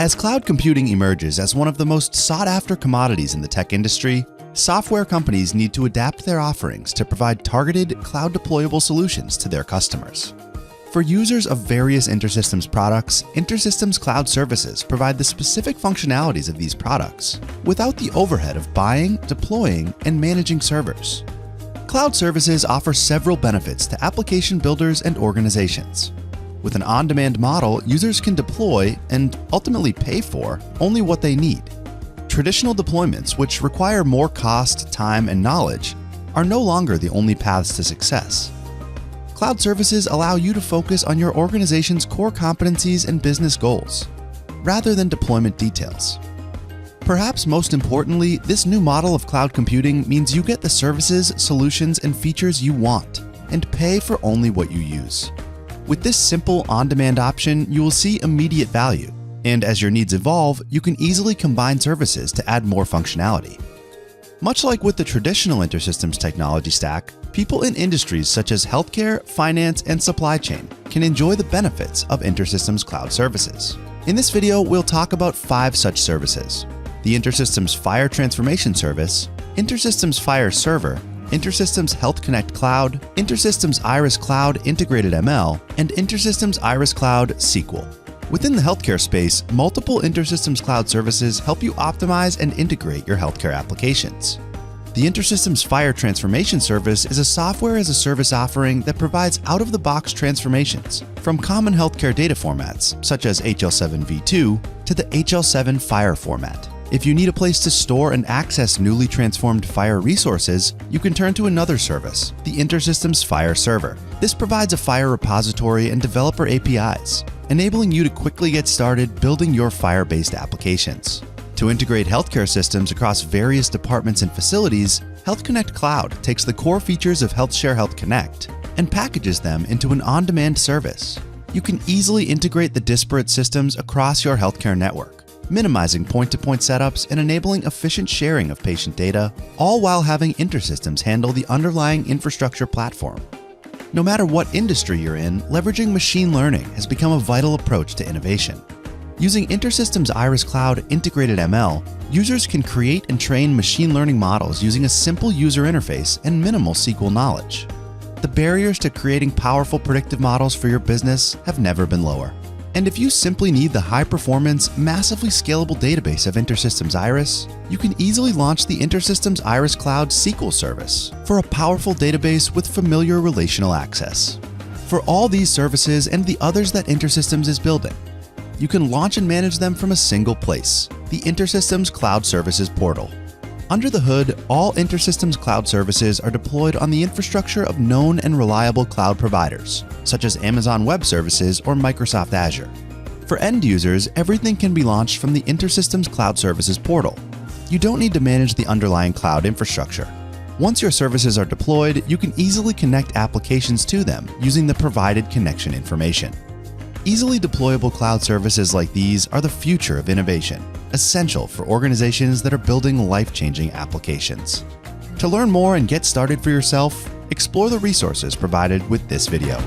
As cloud computing emerges as one of the most sought-after commodities in the tech industry, software companies need to adapt their offerings to provide targeted, cloud-deployable solutions to their customers. For users of various InterSystems products, InterSystems Cloud Services provide the specific functionalities of these products without the overhead of buying, deploying, and managing servers. Cloud services offer several benefits to application builders and organizations. With an on-demand model, users can deploy and ultimately pay for only what they need. Traditional deployments, which require more cost, time, and knowledge, are no longer the only paths to success. Cloud services allow you to focus on your organization's core competencies and business goals, rather than deployment details. Perhaps most importantly, this new model of cloud computing means you get the services, solutions, and features you want, and pay for only what you use. With this simple on-demand option, you will see immediate value, and as your needs evolve, you can easily combine services to add more functionality. Much like with the traditional InterSystems technology stack, people in industries such as healthcare, finance, and supply chain can enjoy the benefits of InterSystems Cloud Services. In this video, we'll talk about 5 such services: the InterSystems Fire Transformation Service, InterSystems Fire Server, InterSystems Health Connect Cloud, InterSystems Iris Cloud Integrated ML, and InterSystems Iris Cloud SQL. Within the healthcare space, multiple InterSystems Cloud services help you optimize and integrate your healthcare applications. The InterSystems Fire Transformation Service is a software-as-a-service offering that provides out-of-the-box transformations from common healthcare data formats, such as HL7 v2, to the HL7 Fire format. If you need a place to store and access newly transformed Fire resources, you can turn to another service, the InterSystems Fire Server. This provides a Fire repository and developer APIs, enabling you to quickly get started building your Fire-based applications. To integrate healthcare systems across various departments and facilities, Health Connect Cloud takes the core features of HealthShare Health Connect and packages them into an on-demand service. You can easily integrate the disparate systems across your healthcare network, minimizing point-to-point setups and enabling efficient sharing of patient data, all while having InterSystems handle the underlying infrastructure platform. No matter what industry you're in, leveraging machine learning has become a vital approach to innovation. Using InterSystems Iris Cloud Integrated ML, users can create and train machine learning models using a simple user interface and minimal SQL knowledge. The barriers to creating powerful predictive models for your business have never been lower. And if you simply need the high-performance, massively scalable database of InterSystems Iris, you can easily launch the InterSystems Iris Cloud SQL service for a powerful database with familiar relational access. For all these services and the others that InterSystems is building, you can launch and manage them from a single place, the InterSystems Cloud Services portal. Under the hood, all InterSystems Cloud Services are deployed on the infrastructure of known and reliable cloud providers, such as Amazon Web Services or Microsoft Azure. For end users, everything can be launched from the InterSystems Cloud Services portal. You don't need to manage the underlying cloud infrastructure. Once your services are deployed, you can easily connect applications to them using the provided connection information. Easily deployable cloud services like these are the future of innovation, essential for organizations that are building life-changing applications. To learn more and get started for yourself, explore the resources provided with this video.